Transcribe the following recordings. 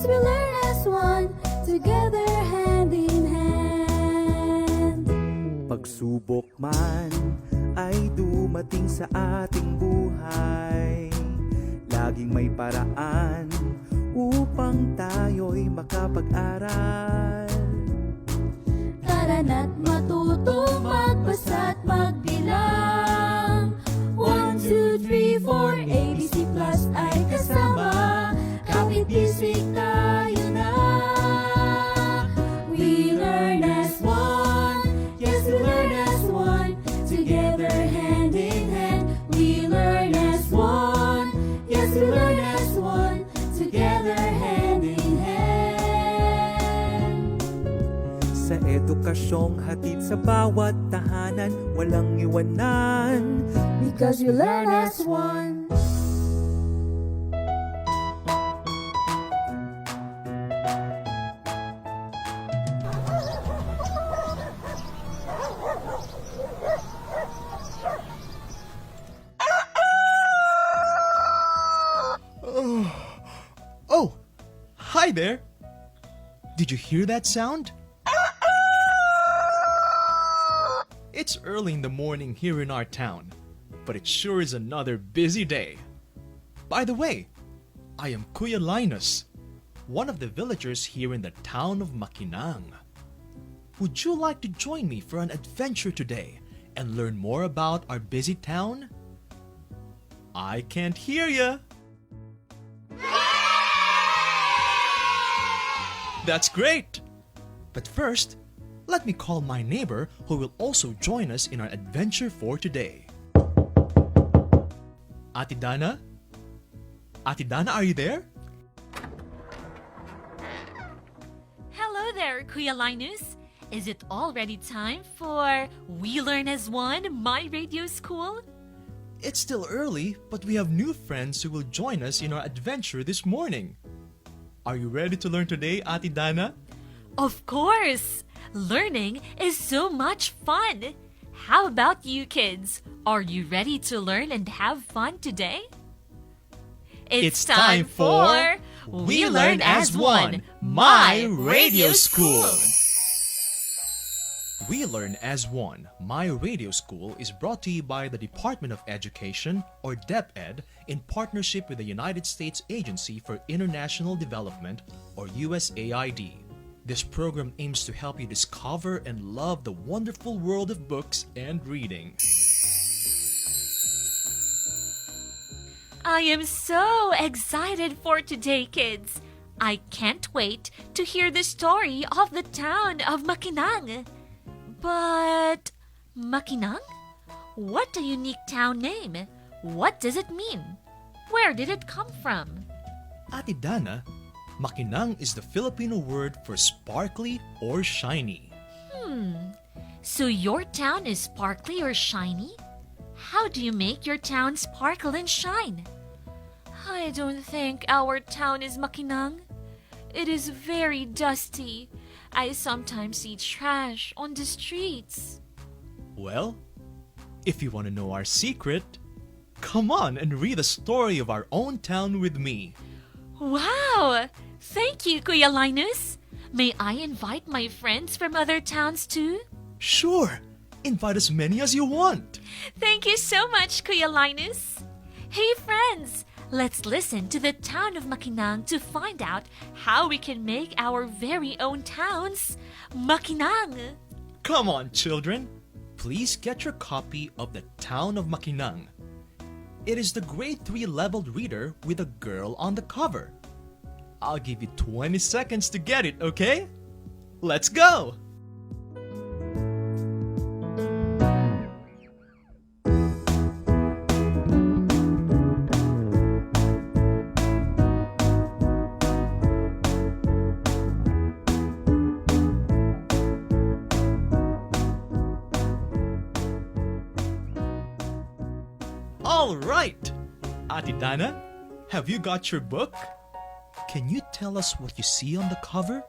Yes, we learn as one, together hand in hand. Pagsubok man ay dumating sa ating buhay, laging may paraan upang tayo'y makapag-aral. Tara na't matutong magbasa at magbilang. 1, 2, 3, 4, ABC Plus ay kasama. Kapit bisig tayo na. We learn as one. Yes, we learn as one. Together hand in hand. We learn as one. Yes, we learn as one. Together hand in hand. Sa edukasyong hatid sa bawat tahanan, walang iwanan. Because we learn as one. Oh, hi there. Did you hear that sound? It's early in the morning here in our town, but it sure is another busy day. By the way, I am Kuya Linus, one of the villagers here in the town of Makinang. Would you like to join me for an adventure today and learn more about our busy town? I can't hear ya. That's great! But first, let me call my neighbor who will also join us in our adventure for today. Ate Dana? Ate Dana, are you there? Hello there, Kuya Linus. Is it already time for We Learn as One, my radio school? It's still early, but we have new friends who will join us in our adventure this morning. Are you ready to learn today, Ate Dana? Of course! Learning is so much fun! How about you kids? Are you ready to learn and have fun today? It's time for We Learn as One, my radio school. We Learn as One, my radio school is brought to you by the Department of Education, or DepEd, in partnership with the United States Agency for International Development, or USAID. This program aims to help you discover and love the wonderful world of books and reading. I am so excited for today, kids! I can't wait to hear the story of the town of Makinang. But Makinang? What a unique town name! What does it mean? Where did it come from? Ate Dana, Makinang is the Filipino word for sparkly or shiny. So your town is sparkly or shiny? How do you make your town sparkle and shine? I don't think our town is Makinang. It is very dusty. I sometimes see trash on the streets. Well, if you want to know our secret, come on and read the story of our own town with me. Wow! Thank you, Kuya Linus. May I invite my friends from other towns too? Sure, invite as many as you want. Thank you so much, Kuya Linus. Hey friends, let's listen to the town of Makinang to find out how we can make our very own towns Makinang. Come on, children. Please get your copy of The Town of Makinang. It is the grade 3 leveled reader with a girl on the cover. I'll give you 20 seconds to get it, okay? Let's go! All right! Ate Dana, have you got your book? Can you tell us what you see on the cover?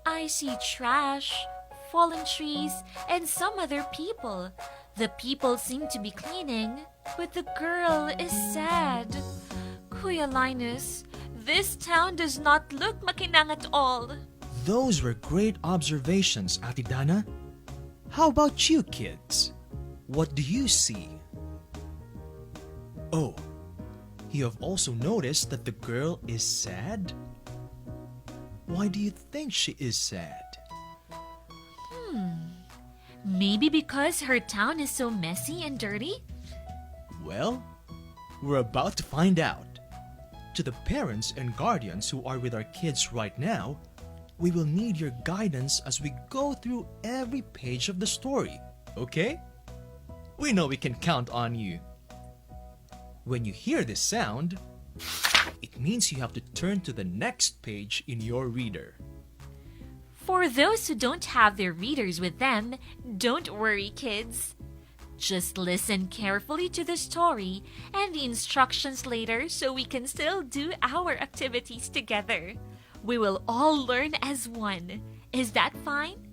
I see trash, fallen trees, and some other people. The people seem to be cleaning, but the girl is sad. Kuya Linus, This town does not look Makinang at all. Those were great observations, Ate Dana. How about you, kids? What do you see? Oh, you have also noticed that the girl is sad? Why do you think she is sad? Maybe because her town is so messy and dirty? Well, we're about to find out. To the parents and guardians who are with our kids right now, we will need your guidance as we go through every page of the story, okay? We know we can count on you. When you hear this sound, it means you have to turn to the next page in your reader. For those who don't have their readers with them, don't worry, kids. Just listen carefully to the story and the instructions later so we can still do our activities together. We will all learn as one. Is that fine?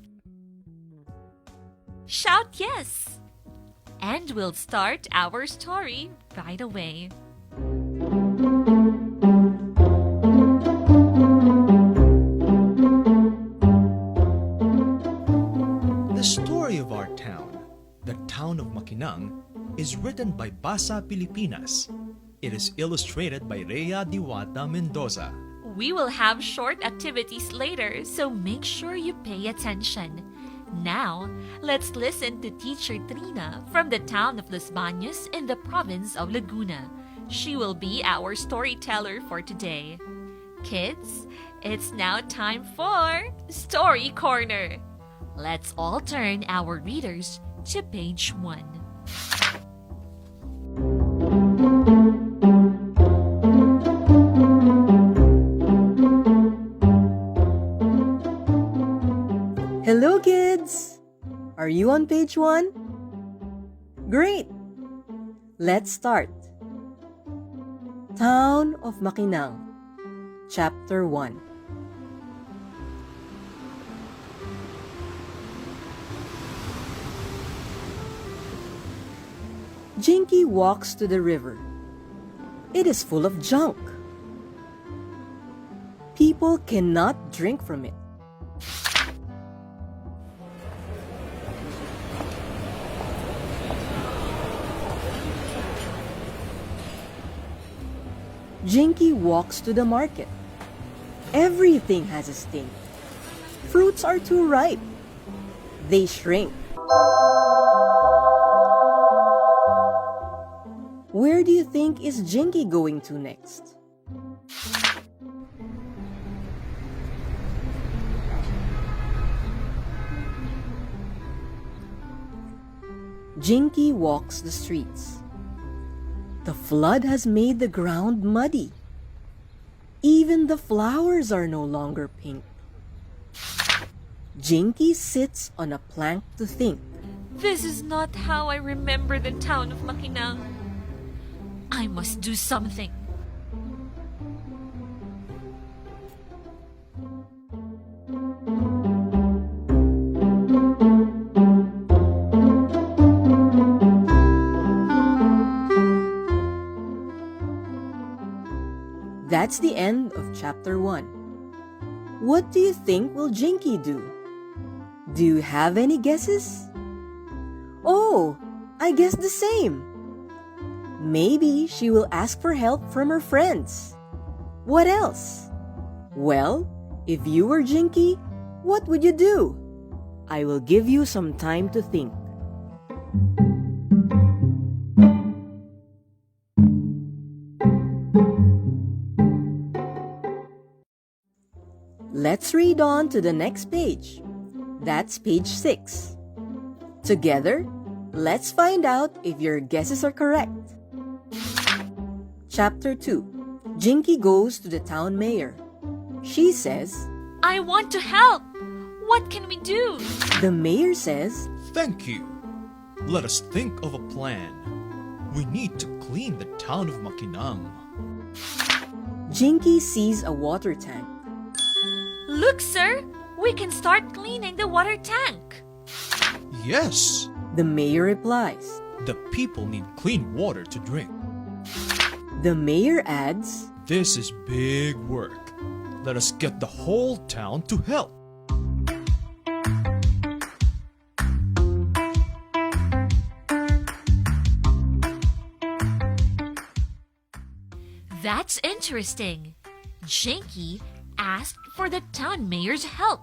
Shout yes! And we'll start our story right away. The story of our town, the town of Makinang, is written by Basa Pilipinas. It is illustrated by Rhea Diwata Mendoza. We will have short activities later, so make sure you pay attention. Now, let's listen to Teacher Trina from the town of Los Baños in the province of Laguna. She will be our storyteller for today. Kids, it's now time for Story Corner. Let's all turn our readers to page 1. Hello, kids! Are you on page 1? Great! Let's start. Town of Makinang, Chapter 1. Jinky walks to the river. It is full of junk. People cannot drink from it. Jinky walks to the market. Everything has a stink. Fruits are too ripe. They shrink. Where do you think is Jinky going to next? Jinky walks the streets. The flood has made the ground muddy. Even the flowers are no longer pink. Jinky sits on a plank to think. This is not how I remember the town of Makinang. I must do something. That's the end of chapter 1. What do you think will Jinky do? Do you have any guesses? Oh, I guess the same. Maybe she will ask for help from her friends. What else? Well, if you were Jinky, what would you do? I will give you some time to think. Let's read on to the next page. That's page 6. Together, let's find out if your guesses are correct. Chapter 2. Jinky goes to the town mayor. She says, I want to help. What can we do? the mayor says, Thank you. Let us think of a plan. We need to clean the town of Makinang. Jinky sees a water tank. Look, sir, we can start cleaning the water tank. Yes, The mayor replies. the people need clean water to drink. The mayor adds, This is big work. Let us get the whole town to help. That's interesting. Jinky asked for the town mayor's help.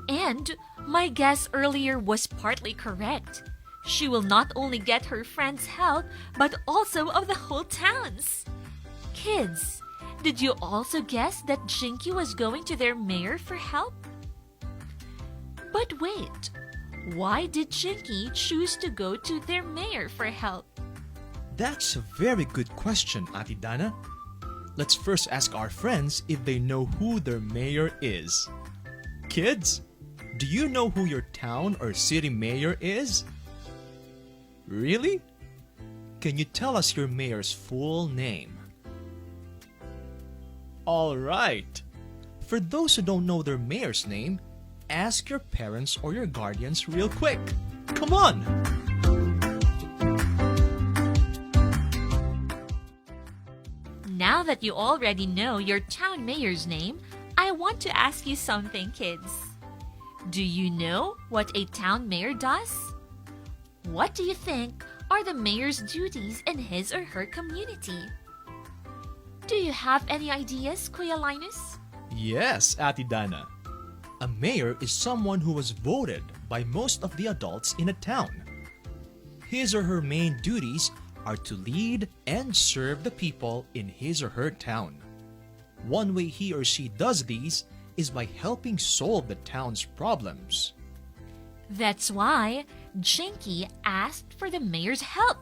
And my guess earlier was partly correct. She will not only get her friends' help, but also of the whole town's. Kids, did you also guess that Jinky was going to their mayor for help? But wait, why did Jinky choose to go to their mayor for help? That's a very good question, Ate Dana. Let's first ask our friends if they know who their mayor is. Kids, do you know who your town or city mayor is? Really? Can you tell us your mayor's full name? All right. For those who don't know their mayor's name, ask your parents or your guardians real quick. Come on! Now that you already know your town mayor's name, I want to ask you something, kids. Do you know what a town mayor does? What do you think are the mayor's duties in his or her community? Do you have any ideas, Kuya Linus? Yes, Ate Dana. A mayor is someone who was voted by most of the adults in a town. His or her main duties are to lead and serve the people in his or her town. One way he or she does these is by helping solve the town's problems. That's why Jinky asked for the mayor's help,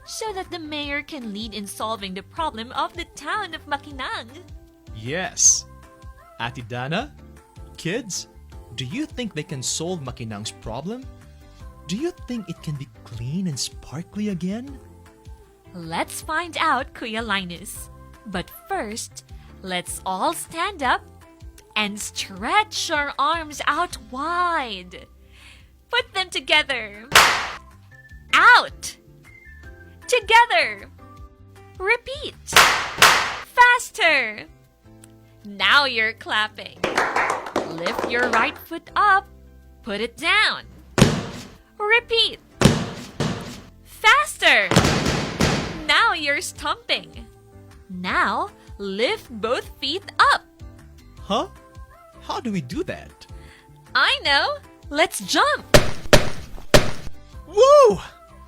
so that the mayor can lead in solving the problem of the town of Makinang. Yes. Ate Dana, kids, do you think they can solve Makinang's problem? Do you think it can be clean and sparkly again? Let's find out, Kuya Linus. But first, let's all stand up and stretch our arms out wide. Put them together. Out. Together. Repeat. Faster. Now you're clapping. Lift your right foot up. Put it down. Repeat. Faster. Now you're stomping. Now lift both feet up. Huh? How do we do that? I know. Let's jump. Woo!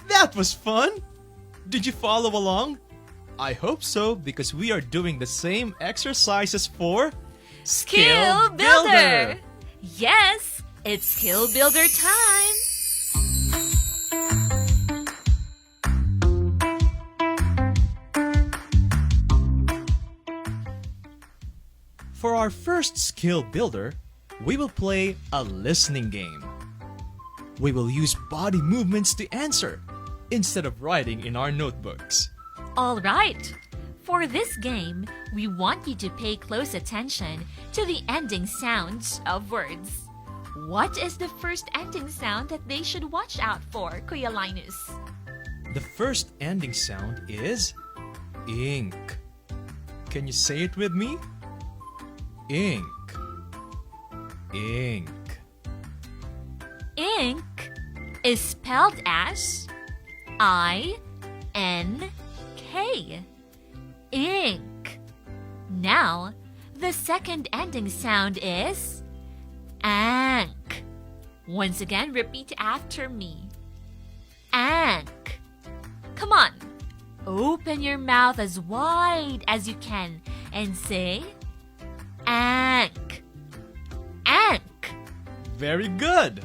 That was fun! Did you follow along? I hope so, because we are doing the same exercises for Skill Builder! Yes, it's Skill Builder time! For our first skill builder, we will play a listening game. We will use body movements to answer instead of writing in our notebooks. All right. For this game, we want you to pay close attention to the ending sounds of words. What is the first ending sound that they should watch out for, Kuya Linus? The first ending sound is ink. Can you say it with me? Ink. Ink. Ink is spelled as I-N-K. Ink. Now, the second ending sound is ank. Once again, repeat after me. Ank. Come on. Open your mouth as wide as you can and say ank. Ank. Very good.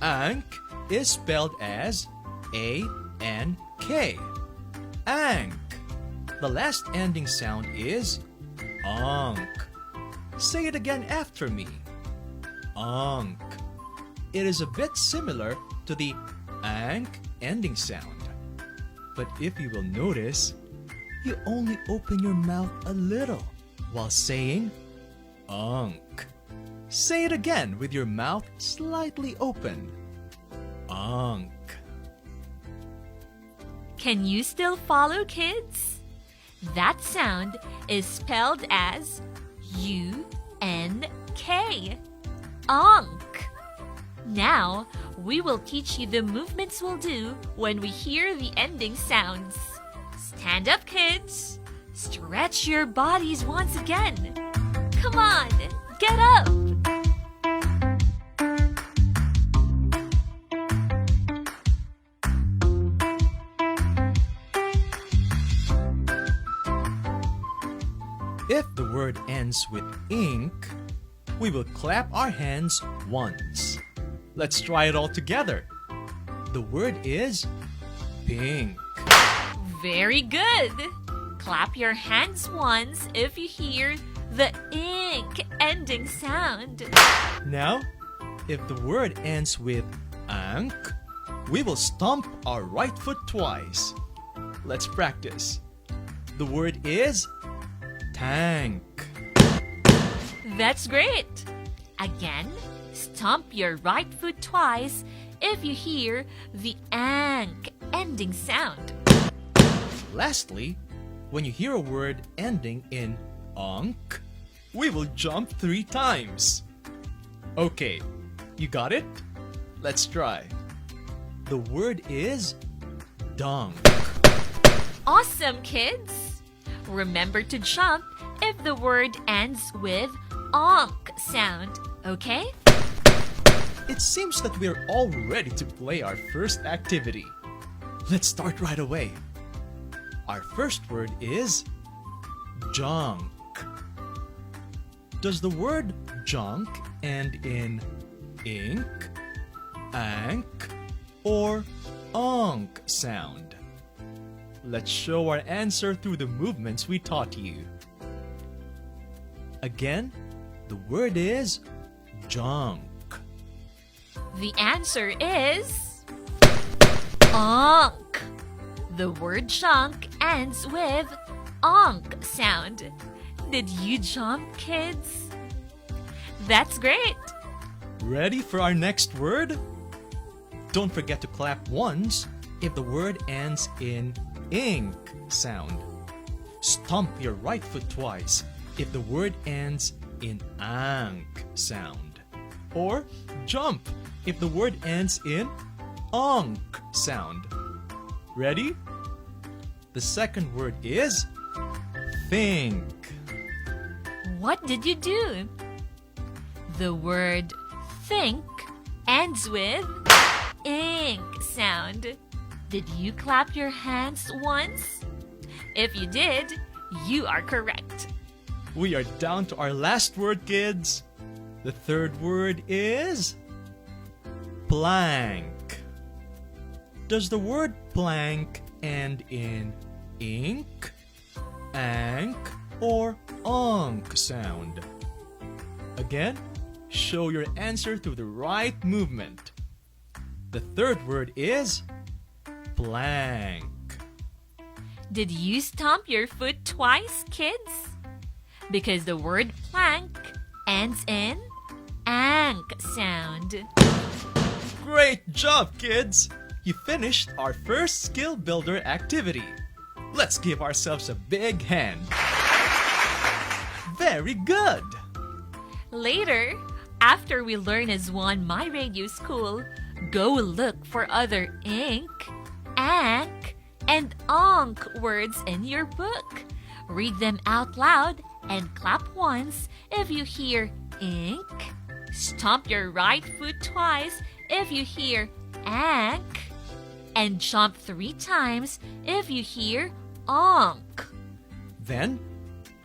Ank is spelled as A-N-K. Ank. The last ending sound is onk. Say it again after me. Onk. It is a bit similar to the ank ending sound. But if you will notice, you only open your mouth a little while saying onk. Say it again with your mouth slightly open. Onk. Can you still follow, kids? That sound is spelled as U-N-K. Onk. Now, we will teach you the movements we'll do when we hear the ending sounds. Stand up, kids. Stretch your bodies once again. Come on, get up. If the word ends with ink, we will clap our hands once. Let's try it all together. The word is pink. Very good. Clap your hands once if you hear the ink ending sound. Now, if the word ends with ank, we will stomp our right foot twice. Let's practice. The word is tank. That's great. Again, stomp your right foot twice if you hear the ank ending sound. Lastly, when you hear a word ending in onk, we will jump 3 times. Okay, you got it? Let's try. The word is dunk. Awesome, kids! Remember to jump if the word ends with onk sound, okay? It seems that we're all ready to play our first activity. Let's start right away. Our first word is junk. Does the word junk end in ink, ank, or onk sound? Let's show our answer through the movements we taught you. Again, the word is junk. The answer is onk. The word junk ends with onk sound. Did you jump, kids? That's great. Ready for our next word? Don't forget to clap once if the word ends in ink sound. Stomp your right foot twice if the word ends in ank sound. Or jump if the word ends in onk sound. Ready? The second word is think. What did you do? The word think ends with ink sound. Did you clap your hands once? If you did, you are correct. We are down to our last word, kids. The third word is plank. Does the word plank end in ink, ank, or onk sound? Again, show your answer through the right movement. The third word is plank. Did you stomp your foot twice, kids? Because the word plank ends in ank sound. Great job, kids! You finished our first skill builder activity. Let's give ourselves a big hand. Very good! Later, after we learn as one My Radio School, go look for other ink, ank, and onk words in your book. Read them out loud and clap once if you hear ink. Stomp your right foot twice if you hear ank. And jump 3 times if you hear onk. Then,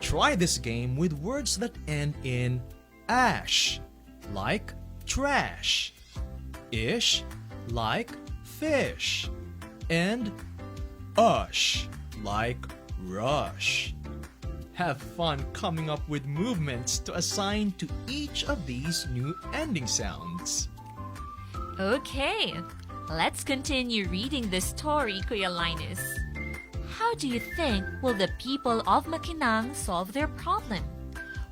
try this game with words that end in ash, like trash, ish, like fish, and ush, like rush. Have fun coming up with movements to assign to each of these new ending sounds. Okay, let's continue reading the story, Kuya Linus. How do you think will the people of Makinang solve their problem?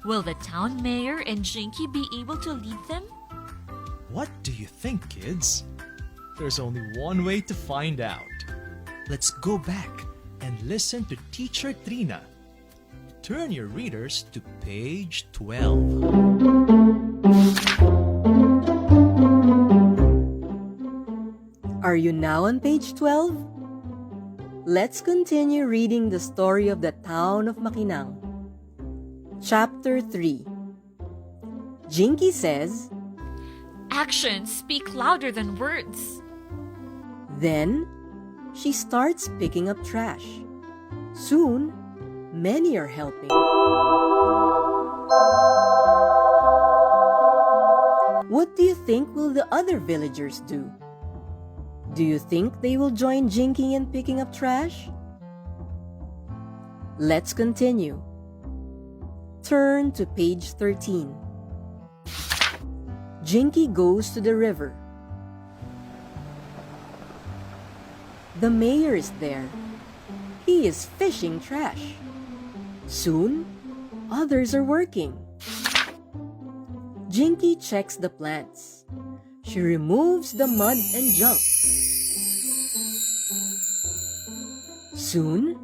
Will the town mayor and Jinky be able to lead them? What do you think, kids? There's only one way to find out. Let's go back and listen to Teacher Trina. Turn your readers to page 12. Are you now on page 12? Let's continue reading the story of the town of Makinang. Chapter 3. Jinky says, Actions speak louder than words. Then, she starts picking up trash. Soon, many are helping. What do you think will the other villagers do? Do you think they will join Jinky in picking up trash? Let's continue. Turn to page 13. Jinky goes to the river. The mayor is there. He is fishing trash. Soon, others are working. Jinky checks the plants. She removes the mud and junk. Soon,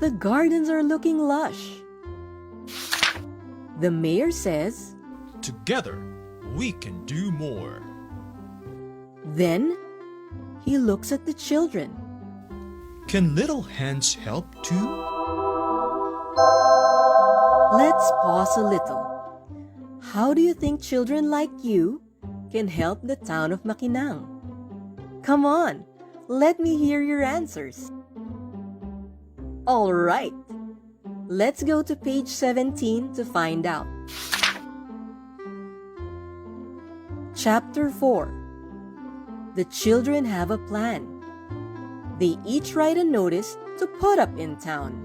the gardens are looking lush. The mayor says, Together, we can do more. then he looks at the children. Can little hands help too? Let's pause a little. How do you think children like you can help the town of Makinang? Come on, let me hear your answers. All right, let's go to page 17 to find out. Chapter 4. The children have a plan. They each write a notice to put up in town.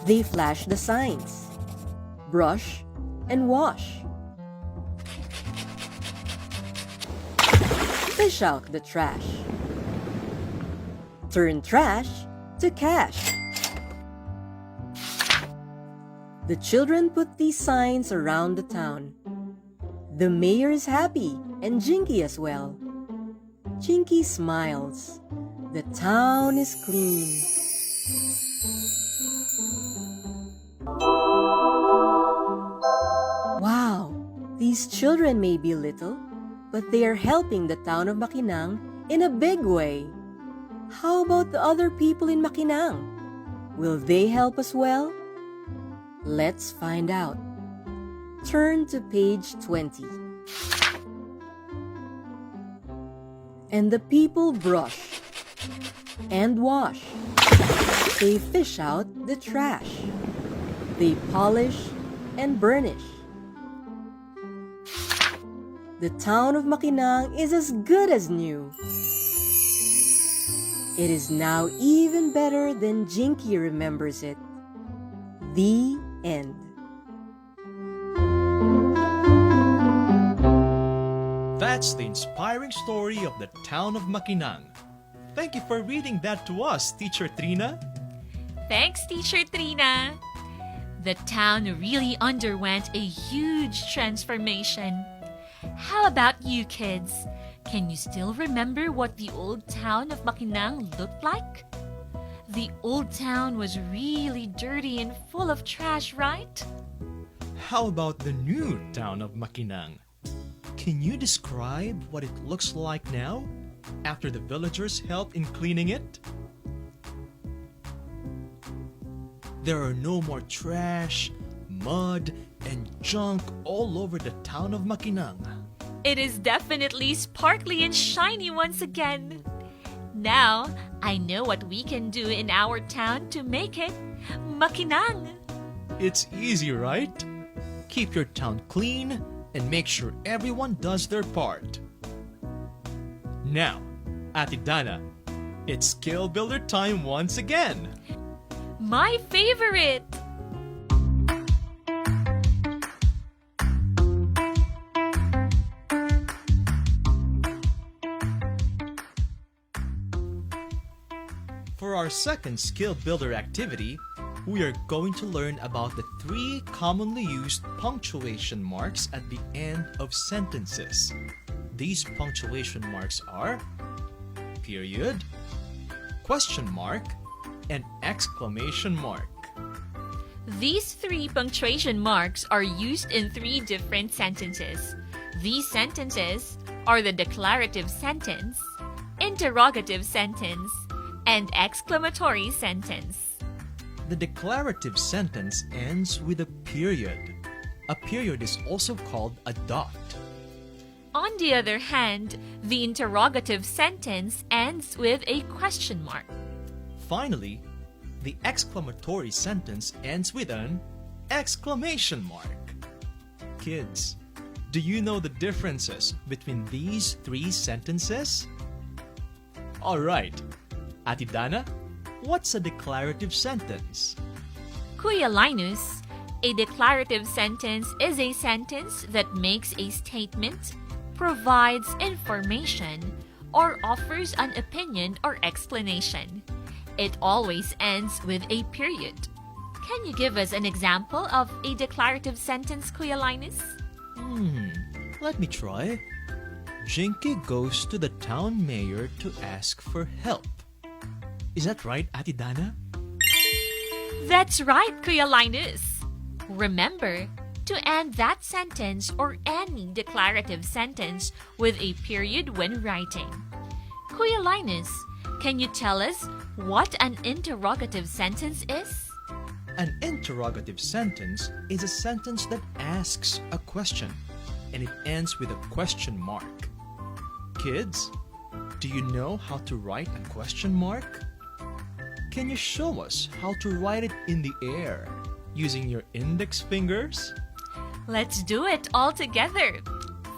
They flash the signs. Brush and wash. Fish out the trash. Turn trash to cash. The children put these signs around the town. The mayor is happy and Jinky as well. Jinky smiles. The town is clean. Wow, these children may be little, but they are helping the town of Makinang in a big way. How about the other people in Makinang? Will they help as well? Let's find out. Turn to page 20. And the people brush and wash. They fish out the trash. They polish and burnish. The town of Makinang is as good as new. It is now even better than Jinky remembers it. The end. That's the inspiring story of the town of Makinang. Thank you for reading that to us, Teacher Trina. Thanks, Teacher Trina. The town really underwent a huge transformation. How about you kids? Can you still remember what the old town of Makinang looked like? The old town was really dirty and full of trash, right? How about the new town of Makinang? Can you describe what it looks like now, after the villagers helped in cleaning it? There are no more trash, mud, and junk all over the town of Makinang. It is definitely sparkly and shiny once again. Now, I know what we can do in our town to make it Makinang. It's easy, right? Keep your town clean and make sure everyone does their part. Now, Ate Dana, it's skill builder time once again. My favorite! For our second skill builder activity, we are going to learn about the 3 commonly used punctuation marks at the end of sentences. These punctuation marks are period, question mark, and exclamation mark. These 3 punctuation marks are used in 3 different sentences. These sentences are the declarative sentence, interrogative sentence, and exclamatory sentence. The declarative sentence ends with a period. A period is also called a dot. On the other hand, the interrogative sentence ends with a question mark. Finally, the exclamatory sentence ends with an exclamation mark. Kids, do you know the differences between these 3 sentences? Alright, Ate Dana, what's a declarative sentence? Kuya Linus, a declarative sentence is a sentence that makes a statement, provides information, or offers an opinion or explanation. It always ends with a period. Can you give us an example of a declarative sentence, Kuya Linus? Let me try. Jinky goes to the town mayor to ask for help. Is that right, Ate Dana? That's right, Kuya Linus. Remember to end that sentence or any declarative sentence with a period when writing. Kuya Linus, can you tell us what an interrogative sentence is? An interrogative sentence is a sentence that asks a question, and it ends with a question mark. Kids, do you know how to write a question mark? Can you show us how to write it in the air using your index fingers? Let's do it all together.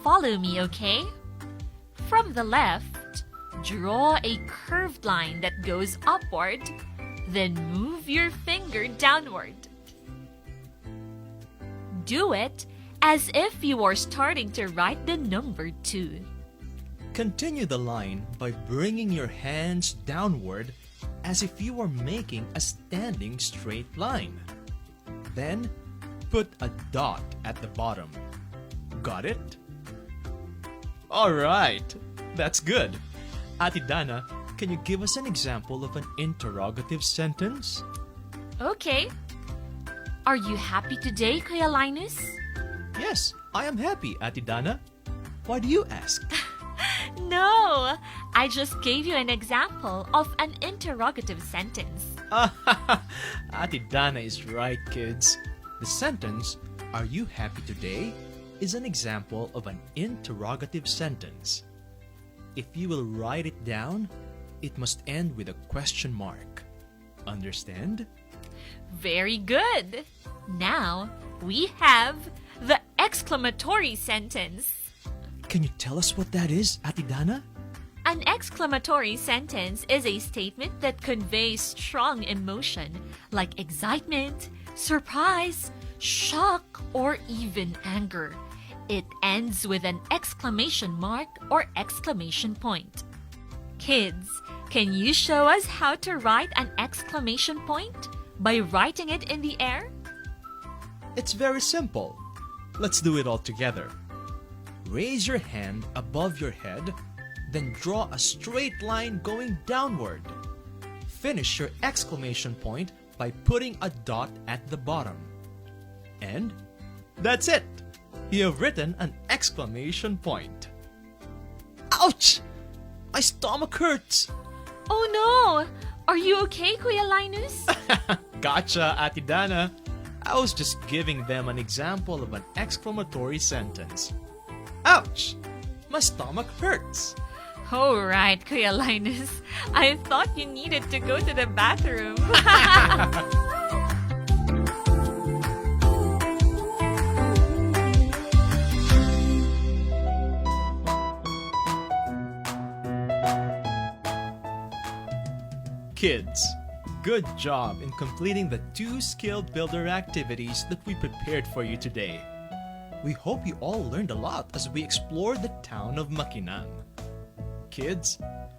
Follow me, okay? From the left, draw a curved line that goes upward, then move your finger downward. Do it as if you are starting to write the number 2. Continue the line by bringing your hands downward as if you were making a standing straight line. Then, put a dot at the bottom. Got it? Alright, that's good. Ate Dana, can you give us an example of an interrogative sentence? Okay. Are you happy today, Kuya Linus? Yes, I am happy, Ate Dana. Why do you ask? No, I just gave you an example of an interrogative sentence. Ate Dana is right, kids. The sentence, "Are you happy today?" is an example of an interrogative sentence. If you will write it down, it must end with a question mark. Understand? Very good. Now we have the exclamatory sentence. Can you tell us what that is, Ate Dana? An exclamatory sentence is a statement that conveys strong emotion like excitement, surprise, shock, or even anger. It ends with an exclamation mark or exclamation point. Kids, can you show us how to write an exclamation point by writing it in the air? It's very simple. Let's do it all together. Raise your hand above your head, then draw a straight line going downward. Finish your exclamation point by putting a dot at the bottom. And that's it! You have written an exclamation point. Ouch! My stomach hurts! Oh no! Are you okay, Kuya Linus? Gotcha, Ate Dana. I was just giving them an example of an exclamatory sentence. Ouch! My stomach hurts. Oh right, Kuya Linus. I thought you needed to go to the bathroom. Kids, good job in completing the 2 skill builder activities that we prepared for you today. We hope you all learned a lot as we explored the town of Makinang. Kids,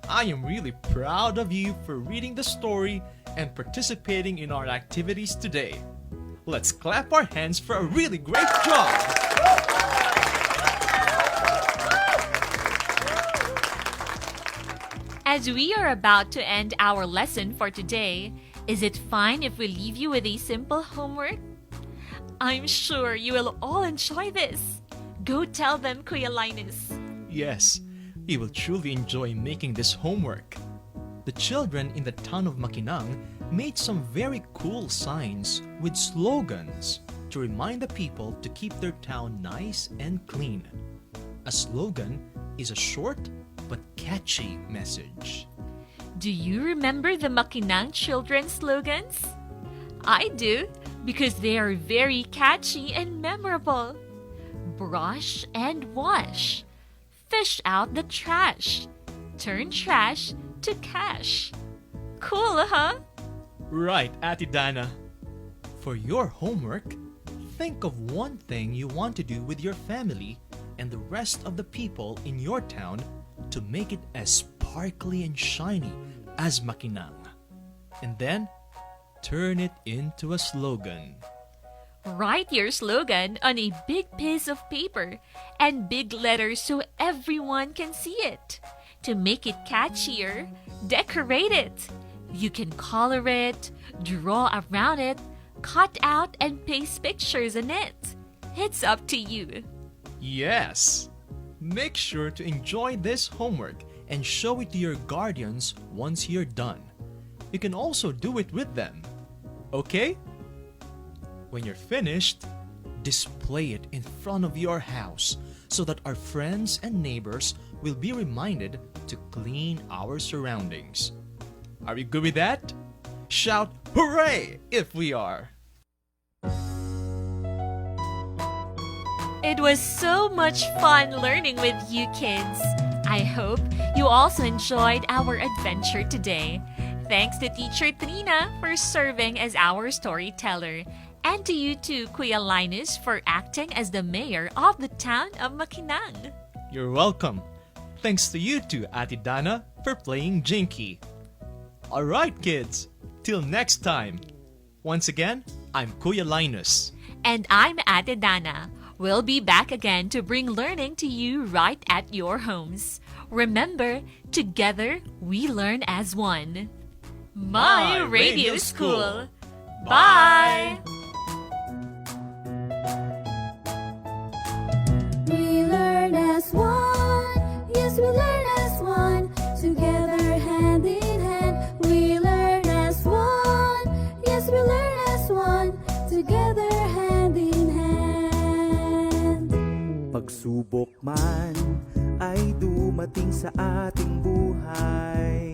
I am really proud of you for reading the story and participating in our activities today. Let's clap our hands for a really great job! As we are about to end our lesson for today, is it fine if we leave you with a simple homework? I'm sure you will all enjoy this. Go tell them, Kuya Linus. Yes, we will truly enjoy making this homework. The children in the town of Makinang made some very cool signs with slogans to remind the people to keep their town nice and clean. A slogan is a short but catchy message. Do you remember the Makinang children's slogans? I do, because they are very catchy and memorable. Brush and wash. Fish out the trash. Turn trash to cash. Cool, huh? Right, Ate Dana. For your homework, think of one thing you want to do with your family and the rest of the people in your town to make it as sparkly and shiny as Makinang. And then, turn it into a slogan. Write your slogan on a big piece of paper and big letters so everyone can see it. To make it catchier, decorate it. You can color it, draw around it, cut out and paste pictures in it. It's up to you. Yes! Make sure to enjoy this homework and show it to your guardians once you're done. You can also do it with them. Okay? When you're finished, display it in front of your house so that our friends and neighbors will be reminded to clean our surroundings. Are we good with that? Shout hooray if we are! It was so much fun learning with you kids. I hope you also enjoyed our adventure today. Thanks to Teacher Trina for serving as our storyteller. And to you too, Kuya Linus, for acting as the mayor of the town of Makinang. You're welcome. Thanks to you too, Ate Dana, for playing Jinky. Alright kids, till next time. Once again, I'm Kuya Linus. And I'm Ate Dana. We'll be back again to bring learning to you right at your homes. Remember, together we learn as one. My Radio School. Bye! We learn as one. Yes, we learn as one. Together, hand in hand. We learn as one. Yes, we learn as one. Together, hand in hand. Pagsubok man ay dumating sa ating buhay,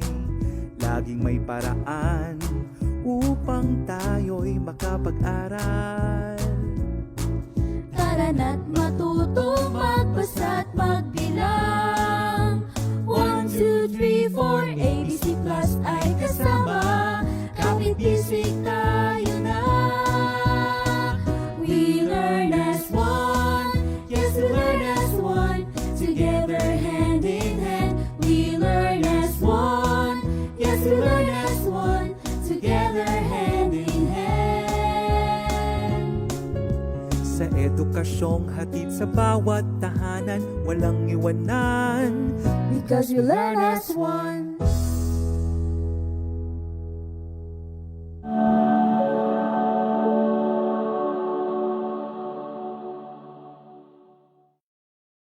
laging may paraan upang tayo'y makapag-aral. Tara na't matutong magbasa at magbilang. 1, 2, 3, 4, ABC Plus ay kasama. Kapit-bisig tayo na. We learn as one. Yes, we learn as one. Together, hand in hand. We learn as one. Yes, we learn as one. Together, hand in hand. Sa edukasyong hatid sa bawat tahanan, walang iwanan. Because we learn as one.